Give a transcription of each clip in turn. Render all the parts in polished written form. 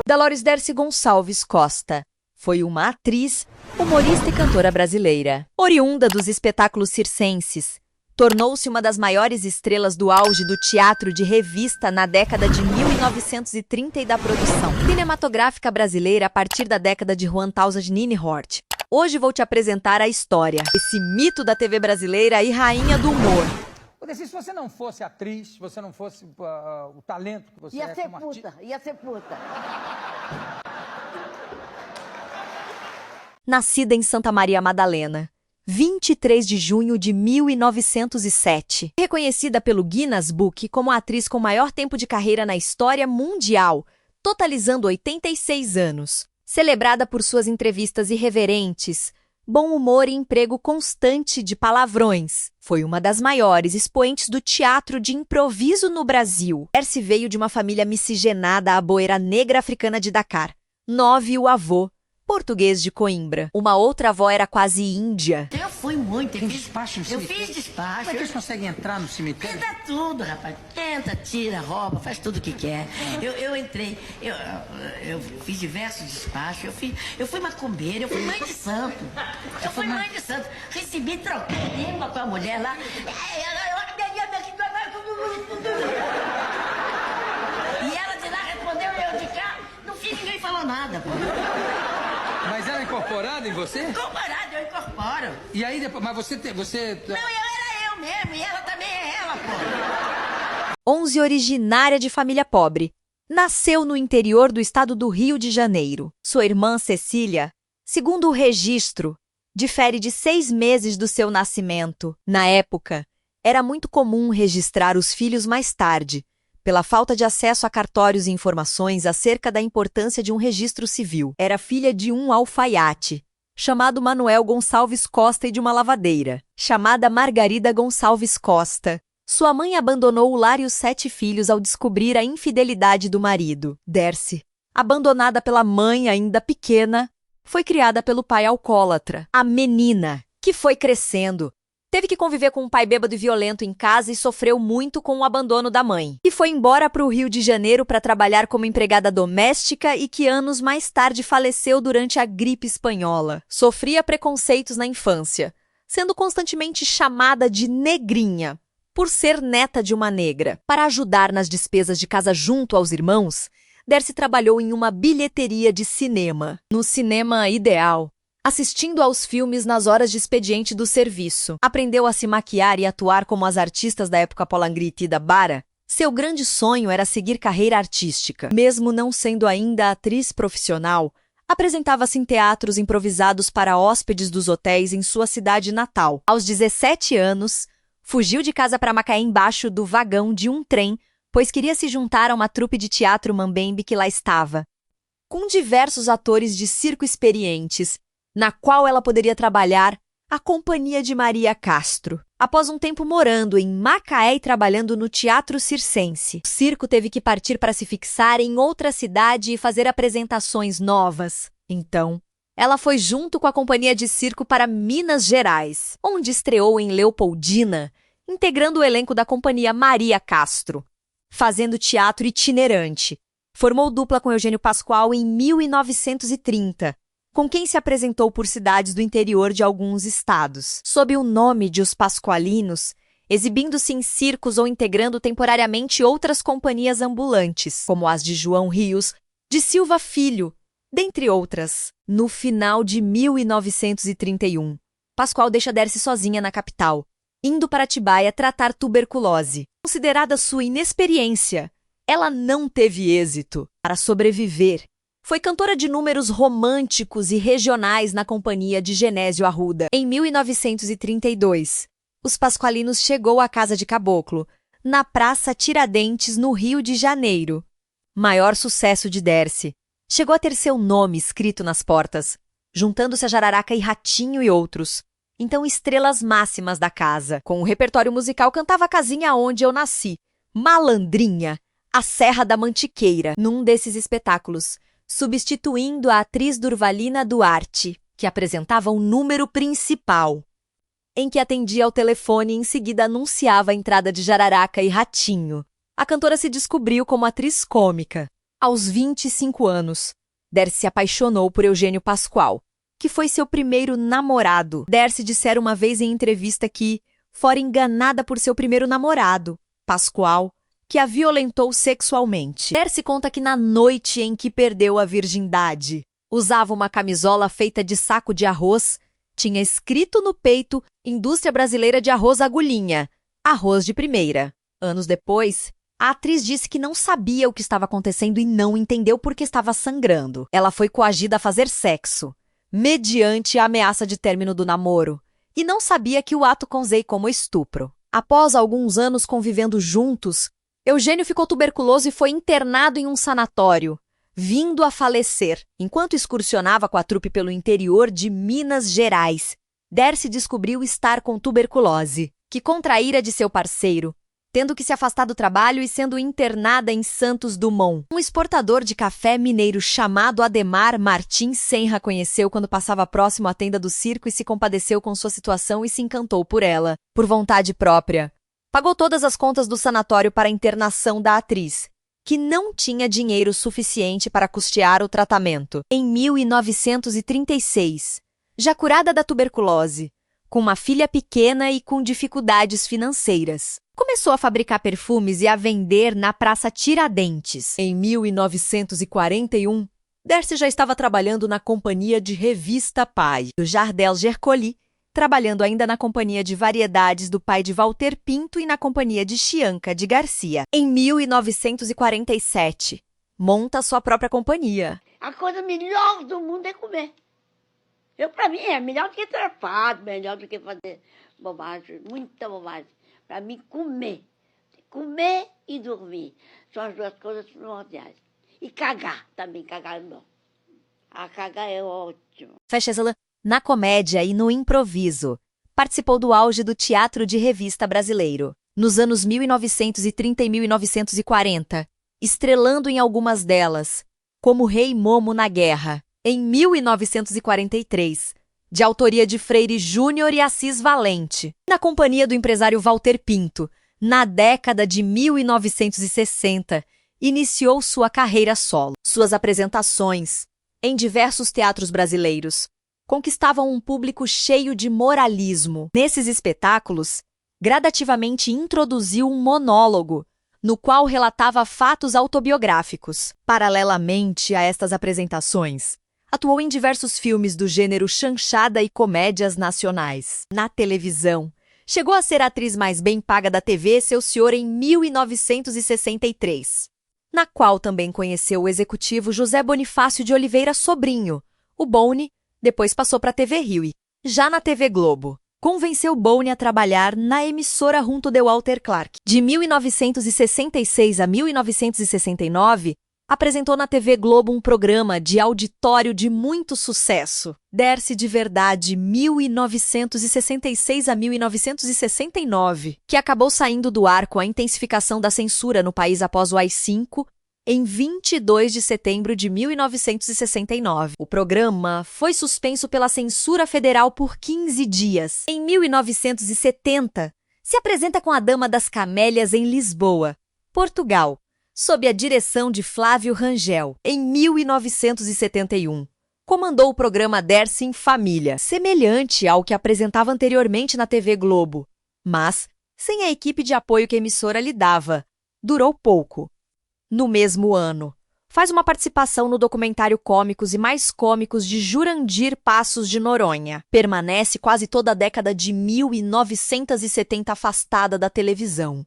Dolores Dercy Gonçalves Costa foi uma atriz, humorista e cantora brasileira. Oriunda dos espetáculos circenses, tornou-se uma das maiores estrelas do auge do teatro de revista na década de 1930 e da produção cinematográfica brasileira a partir da década de Juan Tausad Ninihort. Hoje vou te apresentar a história, esse mito da TV brasileira e rainha do humor. Se você não fosse atriz, se você não fosse o talento que você ia é ser como puta, ia ser puta. Nascida em Santa Maria Madalena, 23 de junho de 1907. Reconhecida pelo Guinness Book como a atriz com maior tempo de carreira na história mundial, totalizando 86 anos. Celebrada por suas entrevistas irreverentes, bom humor e emprego constante de palavrões. Foi uma das maiores expoentes do teatro de improviso no Brasil. Dercy veio de uma família miscigenada à boeira negra africana de Dakar. 9 o avô, português de Coimbra. Uma outra avó era quase índia. Eu fui muito. Tem despacho no Eu cemitério? fiz despacho. Como é que eles conseguem entrar no cemitério? Entra tudo, rapaz. Entra, tira, rouba, faz tudo o que quer. Eu entrei, eu fiz diversos despachos, eu fui macumbeira, eu fui mãe de santo. Eu fui mãe de santo. Recebi, troquei língua com a mulher lá. E ela de lá respondeu, eu de cá. No fim, ninguém falou nada, pô. Mas ela é incorporada em você? Incorporado, eu incorporo. E aí, depois, mas você... Não, era eu mesmo, e ela também é ela, pô. 11 originária de família pobre. Nasceu no interior do estado do Rio de Janeiro. Sua irmã Cecília, segundo o registro, difere de 6 meses do seu nascimento. Na época, era muito comum registrar os filhos mais tarde, pela falta de acesso a cartórios e informações acerca da importância de um registro civil. Era filha de um alfaiate, chamado Manuel Gonçalves Costa, e de uma lavadeira, chamada Margarida Gonçalves Costa. Sua mãe abandonou o lar e os 7 filhos ao descobrir a infidelidade do marido. Dercy, abandonada pela mãe ainda pequena, foi criada pelo pai alcoólatra. A menina, que foi crescendo, teve que conviver com um pai bêbado e violento em casa e sofreu muito com o abandono da mãe. E foi embora para o Rio de Janeiro para trabalhar como empregada doméstica e que anos mais tarde faleceu durante a gripe espanhola. Sofria preconceitos na infância, sendo constantemente chamada de negrinha, por ser neta de uma negra. Para ajudar nas despesas de casa junto aos irmãos, Dercy trabalhou em uma bilheteria de cinema. No Cinema Ideal, assistindo aos filmes nas horas de expediente do serviço. Aprendeu a se maquiar e atuar como as artistas da época Polangri da Bara. Seu grande sonho era seguir carreira artística. Mesmo não sendo ainda atriz profissional, apresentava-se em teatros improvisados para hóspedes dos hotéis em sua cidade natal. Aos 17 anos, fugiu de casa para Macaé embaixo do vagão de um trem, pois queria se juntar a uma trupe de teatro mambembe que lá estava, com diversos atores de circo experientes, na qual ela poderia trabalhar a companhia de Maria Castro. Após um tempo morando em Macaé e trabalhando no teatro circense, o circo teve que partir para se fixar em outra cidade e fazer apresentações novas. Então, ela foi junto com a companhia de circo para Minas Gerais, onde estreou em Leopoldina, integrando o elenco da companhia Maria Castro, fazendo teatro itinerante. Formou dupla com Eugênio Pascoal em 1930, com quem se apresentou por cidades do interior de alguns estados, sob o nome de Os Pascoalinos, exibindo-se em circos ou integrando temporariamente outras companhias ambulantes, como as de João Rios, de Silva Filho, dentre outras. No final de 1931, Pascoal deixa Dercy sozinha na capital, indo para Atibaia tratar tuberculose. Considerada sua inexperiência, ela não teve êxito. Para sobreviver, foi cantora de números românticos e regionais na companhia de Genésio Arruda. Em 1932, Os Pascoalinos chegou à Casa de Caboclo, na Praça Tiradentes, no Rio de Janeiro. Maior sucesso de Dercy. Chegou a ter seu nome escrito nas portas, juntando-se a Jararaca e Ratinho e outros. Então, estrelas máximas da casa. Com o repertório musical, cantava a casinha onde eu nasci, Malandrinha, a Serra da Mantiqueira, num desses espetáculos, substituindo a atriz Durvalina Duarte, que apresentava o número principal, em que atendia ao telefone e em seguida anunciava a entrada de Jararaca e Ratinho. A cantora se descobriu como atriz cômica, Aos 25 anos, Dercy se apaixonou por Eugênio Pascoal, que foi seu primeiro namorado. Dercy dissera uma vez em entrevista que fora enganada por seu primeiro namorado, Pascoal, que a violentou sexualmente. Dercy conta que na noite em que perdeu a virgindade, usava uma camisola feita de saco de arroz, tinha escrito no peito Indústria Brasileira de Arroz Agulhinha, arroz de primeira. Anos depois, a atriz disse que não sabia o que estava acontecendo e não entendeu por que estava sangrando. Ela foi coagida a fazer sexo, mediante a ameaça de término do namoro, e não sabia que o ato conzei como estupro. Após alguns anos convivendo juntos, Eugênio ficou tuberculoso e foi internado em um sanatório, vindo a falecer. Enquanto excursionava com a trupe pelo interior de Minas Gerais, Dercy descobriu estar com tuberculose, que contraíra de seu parceiro, tendo que se afastar do trabalho e sendo internada em Santos Dumont. Um exportador de café mineiro chamado Ademar Martins Senra conheceu quando passava próximo à tenda do circo e se compadeceu com sua situação e se encantou por ela, por vontade própria. Pagou todas as contas do sanatório para a internação da atriz, que não tinha dinheiro suficiente para custear o tratamento. Em 1936, já curada da tuberculose, com uma filha pequena e com dificuldades financeiras, começou a fabricar perfumes e a vender na Praça Tiradentes. Em 1941, Dercy já estava trabalhando na companhia de revista Pai, do Jardel Gercoli, trabalhando ainda na companhia de variedades do pai de Walter Pinto e na companhia de Chianca de Garcia. Em 1947, monta sua própria companhia. A coisa melhor do mundo é comer. Para mim, é melhor do que trepado, melhor do que fazer bobagem, muita bobagem. Para mim, comer. Comer e dormir são as duas coisas primordiais. E cagar também, cagar é bom. Cagar é ótimo. Fechezala, na comédia e no improviso, participou do auge do teatro de revista brasileiro, nos anos 1930 e 1940, estrelando em algumas delas, como Rei Momo na Guerra, em 1943, de autoria de Freire Júnior e Assis Valente, na companhia do empresário Walter Pinto, na década de 1960, iniciou sua carreira solo. Suas apresentações, em diversos teatros brasileiros, conquistavam um público cheio de moralismo. Nesses espetáculos, gradativamente introduziu um monólogo, no qual relatava fatos autobiográficos. Paralelamente a estas apresentações, atuou em diversos filmes do gênero chanchada e comédias nacionais. Na televisão, chegou a ser a atriz mais bem paga da TV, Seu Senhor, em 1963, na qual também conheceu o executivo José Bonifácio de Oliveira Sobrinho, o Boni. Depois passou para a TV Rio e, já na TV Globo, convenceu Boni a trabalhar na emissora junto de Walter Clark. De 1966 a 1969, apresentou na TV Globo um programa de auditório de muito sucesso, Dercy de Verdade, 1966 a 1969, que acabou saindo do ar com a intensificação da censura no país após o AI-5, em 22 de setembro de 1969. O programa foi suspenso pela censura federal por 15 dias. Em 1970, se apresenta com a Dama das Camélias em Lisboa, Portugal, sob a direção de Flávio Rangel. Em 1971, comandou o programa Dercy em Família, semelhante ao que apresentava anteriormente na TV Globo, mas sem a equipe de apoio que a emissora lhe dava. Durou pouco. No mesmo ano, faz uma participação no documentário Cômicos e Mais Cômicos de Jurandir Passos de Noronha. Permanece quase toda a década de 1970 afastada da televisão,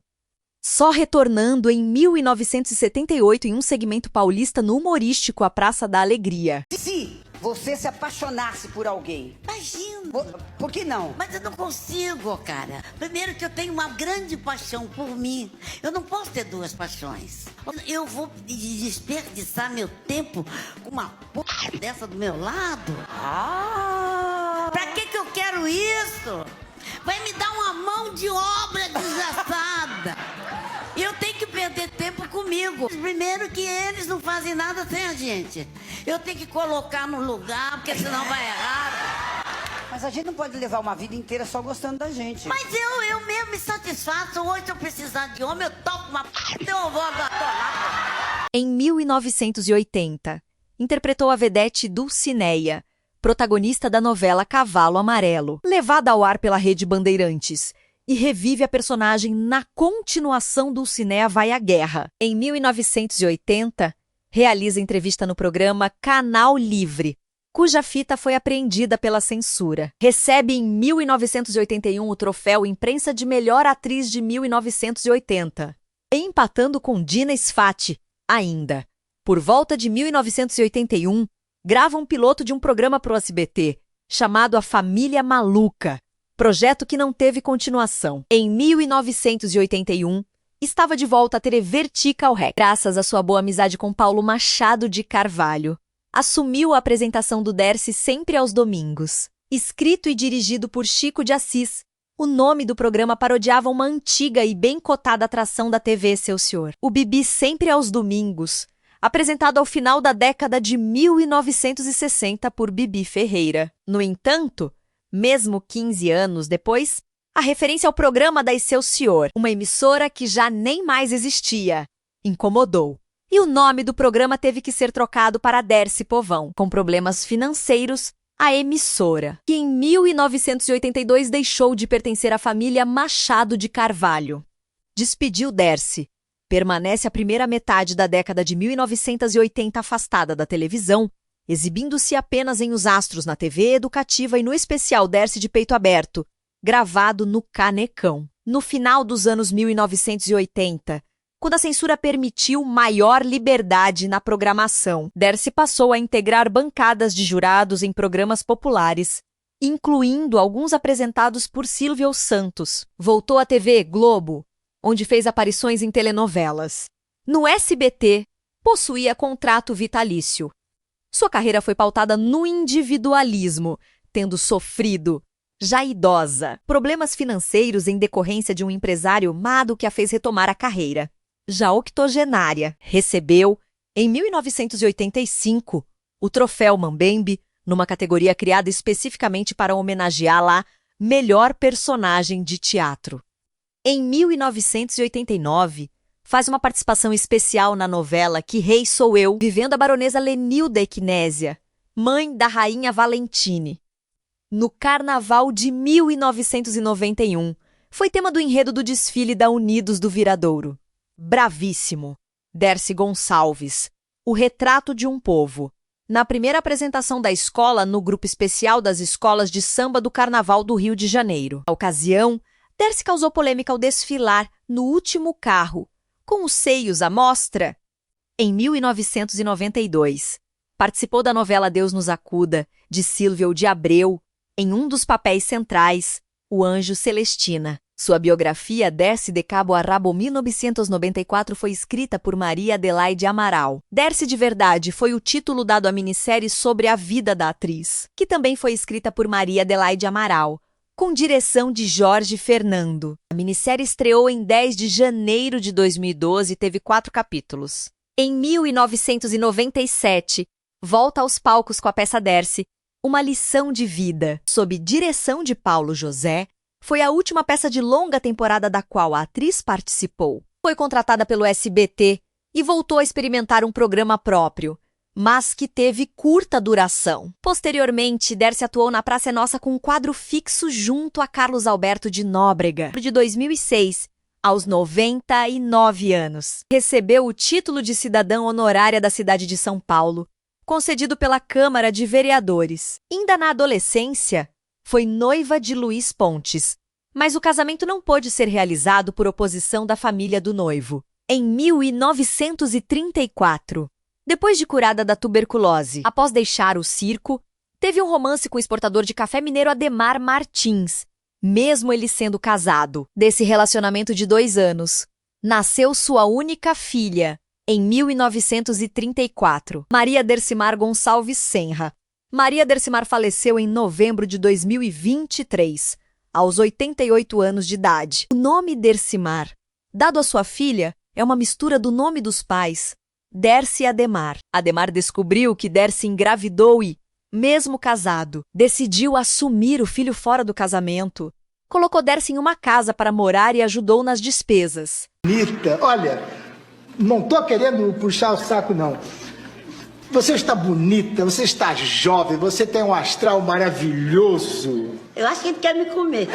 só retornando em 1978 em um segmento paulista no humorístico A Praça da Alegria. Se você se apaixonasse por alguém, Imagina. por que não? Mas eu não consigo, cara. Primeiro que eu tenho uma grande paixão por mim. Eu não posso ter duas paixões. Eu vou desperdiçar meu tempo com uma p*** dessa do meu lado? Pra que eu quero isso? Vai me dar uma mão de obra desgastada. Eu tenho que perder tempo comigo. Primeiro que eles não fazem nada sem a gente. Eu tenho que colocar no lugar, porque senão vai errar. Mas a gente não pode levar uma vida inteira só gostando da gente. Mas eu mesmo me satisfaço. Hoje, se eu precisar de homem, eu toco uma p***, eu vou agora. Em 1980, interpretou a vedete Dulcineia, protagonista da novela Cavalo Amarelo, levada ao ar pela Rede Bandeirantes, e revive a personagem na continuação Dulcineia Vai à Guerra. Em 1980, realiza entrevista no programa Canal Livre, cuja fita foi apreendida pela censura. Recebe em 1981 o troféu Imprensa de Melhor Atriz de 1980, empatando com Dina Sfati, ainda. Por volta de 1981, grava um piloto de um programa para o SBT, chamado A Família Maluca, projeto que não teve continuação. Em 1981, estava de volta à TV Vertical Rec. Graças à sua boa amizade com Paulo Machado de Carvalho, assumiu a apresentação do Dercy sempre aos domingos. Escrito e dirigido por Chico de Assis, o nome do programa parodiava uma antiga e bem cotada atração da TV Excelsior, o Bibi Sempre aos Domingos, apresentado ao final da década de 1960 por Bibi Ferreira. No entanto, mesmo 15 anos depois, a referência ao programa da Excelsior, uma emissora que já nem mais existia, incomodou. E o nome do programa teve que ser trocado para Dercy Povão. Com problemas financeiros, a emissora, que em 1982 deixou de pertencer à família Machado de Carvalho, despediu Dercy. Permanece a primeira metade da década de 1980 afastada da televisão, exibindo-se apenas em Os Astros na TV educativa e no especial Dercy de Peito Aberto, gravado no Canecão. No final dos anos 1980, quando a censura permitiu maior liberdade na programação, Dercy passou a integrar bancadas de jurados em programas populares, incluindo alguns apresentados por Silvio Santos. Voltou à TV Globo, onde fez aparições em telenovelas. No SBT, possuía contrato vitalício. Sua carreira foi pautada no individualismo, tendo sofrido, já idosa, problemas financeiros em decorrência de um empresário mado que a fez retomar a carreira. Já octogenária, recebeu, em 1985, o Troféu Mambembe, numa categoria criada especificamente para homenageá-la, melhor personagem de teatro. Em 1989, faz uma participação especial na novela Que Rei Sou Eu, vivendo a baronesa Lenilda Equinésia, mãe da rainha Valentine. No Carnaval de 1991, foi tema do enredo do desfile da Unidos do Viradouro. Bravíssimo, Dercy Gonçalves, O Retrato de um Povo, na primeira apresentação da escola no grupo especial das escolas de samba do Carnaval do Rio de Janeiro. Na ocasião, Dercy causou polêmica ao desfilar no último carro, com os seios à mostra. Em 1992, participou da novela Deus nos Acuda, de Silvio de Abreu, em um dos papéis centrais, o Anjo Celestina. Sua biografia, Dercy de Cabo a Rabo 1994, foi escrita por Maria Adelaide Amaral. Dercy de Verdade foi o título dado à minissérie sobre a vida da atriz, que também foi escrita por Maria Adelaide Amaral, com direção de Jorge Fernando. A minissérie estreou em 10 de janeiro de 2012 e teve 4 capítulos. Em 1997, volta aos palcos com a peça Dercy, Uma Lição de Vida, sob direção de Paulo José. Foi a última peça de longa temporada da qual a atriz participou. Foi contratada pelo SBT e voltou a experimentar um programa próprio, mas que teve curta duração. Posteriormente, Dercy atuou na Praça é Nossa com um quadro fixo junto a Carlos Alberto de Nóbrega, de 2006, aos 99 anos. Recebeu o título de cidadã honorária da cidade de São Paulo, concedido pela Câmara de Vereadores. Ainda na adolescência, foi noiva de Luiz Pontes, mas o casamento não pôde ser realizado por oposição da família do noivo. Em 1934, depois de curada da tuberculose, após deixar o circo, teve um romance com o exportador de café mineiro Ademar Martins, mesmo ele sendo casado. Desse relacionamento de 2 anos, nasceu sua única filha, em 1934, Maria Dercimar Gonçalves Senra. Maria Dercimar faleceu em novembro de 2023, aos 88 anos de idade. O nome Dercimar, dado à sua filha, é uma mistura do nome dos pais, Dercy e Ademar. Ademar descobriu que Dercy engravidou e, mesmo casado, decidiu assumir o filho fora do casamento. Colocou Dercy em uma casa para morar e ajudou nas despesas. Bonita, olha, Não tô querendo puxar o saco, não. Você está bonita, você está jovem, você tem um astral maravilhoso. Eu acho que ele quer me comer.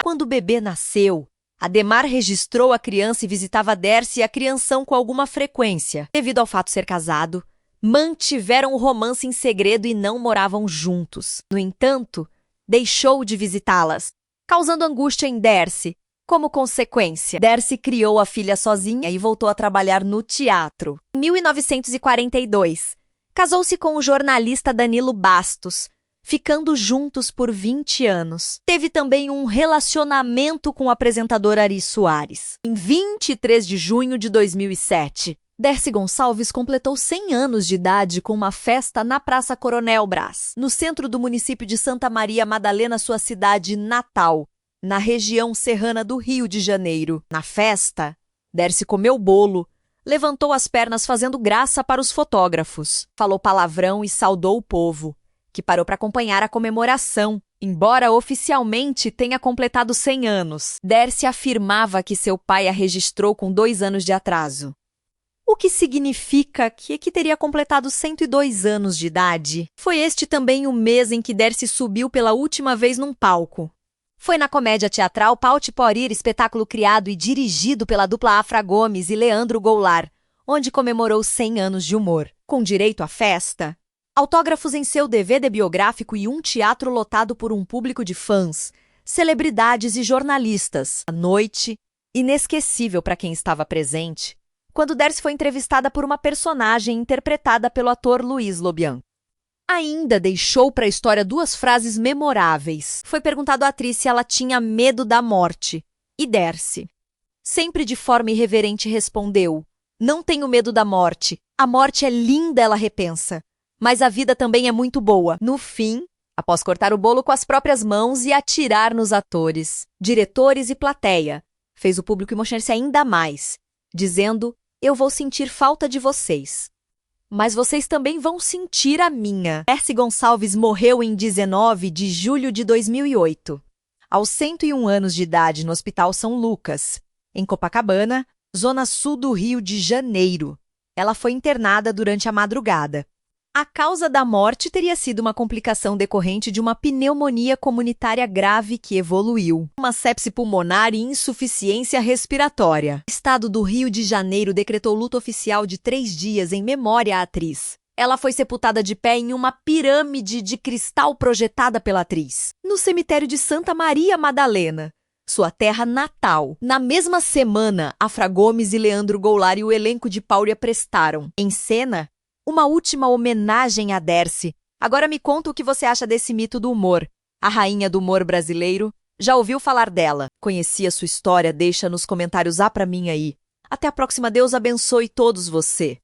Quando o bebê nasceu, Adhemar registrou a criança e visitava Dercy e a crianção com alguma frequência. Devido ao fato ser casado, mantiveram o romance em segredo e não moravam juntos. No entanto, deixou de visitá-las, causando angústia em Dercy. Como consequência, Dercy criou a filha sozinha e voltou a trabalhar no teatro. Em 1942, casou-se com o jornalista Danilo Bastos, ficando juntos por 20 anos. Teve também um relacionamento com o apresentador Ari Soares. Em 23 de junho de 2007, Dercy Gonçalves completou 100 anos de idade com uma festa na Praça Coronel Brás, no centro do município de Santa Maria Madalena, sua cidade natal, na região serrana do Rio de Janeiro. Na festa, Dercy comeu bolo, levantou as pernas fazendo graça para os fotógrafos, falou palavrão e saudou o povo, que parou para acompanhar a comemoração. Embora oficialmente tenha completado 100 anos, Dercy afirmava que seu pai a registrou com 2 anos de atraso. O que significa que teria completado 102 anos de idade. Foi este também o mês em que Dercy subiu pela última vez num palco. Foi na comédia teatral Paute Porir, espetáculo criado e dirigido pela dupla Afra Gomes e Leandro Goulart, onde comemorou 100 anos de humor. Com direito à festa, autógrafos em seu DVD biográfico e um teatro lotado por um público de fãs, celebridades e jornalistas. A noite, inesquecível para quem estava presente, quando Dercy foi entrevistada por uma personagem interpretada pelo ator Luiz Lobianco. Ainda deixou para a história 2 frases memoráveis. Foi perguntado à atriz se ela tinha medo da morte. E Dercy, sempre de forma irreverente, respondeu: "Não tenho medo da morte. A morte é linda", ela repensa. "Mas a vida também é muito boa." No fim, após cortar o bolo com as próprias mãos e atirar nos atores, diretores e plateia, fez o público emocionar-se ainda mais, dizendo: "Eu vou sentir falta de vocês. Mas vocês também vão sentir a minha." Dercy Gonçalves morreu em 19 de julho de 2008, aos 101 anos de idade, no Hospital São Lucas, em Copacabana, zona sul do Rio de Janeiro. Ela foi internada durante a madrugada. A causa da morte teria sido uma complicação decorrente de uma pneumonia comunitária grave que evoluiu, uma sepse pulmonar e insuficiência respiratória. O estado do Rio de Janeiro decretou luto oficial de 3 dias em memória à atriz. Ela foi sepultada de pé em uma pirâmide de cristal projetada pela atriz, no cemitério de Santa Maria Madalena, sua terra natal. Na mesma semana, Afra Gomes e Leandro Goulart e o elenco de Páurea prestaram, em cena, uma última homenagem a Dercy. Agora me conta o que você acha desse mito do humor. A rainha do humor brasileiro? Já ouviu falar dela? Conhecia sua história? Deixa nos comentários pra mim aí. Até a próxima. Deus abençoe todos você.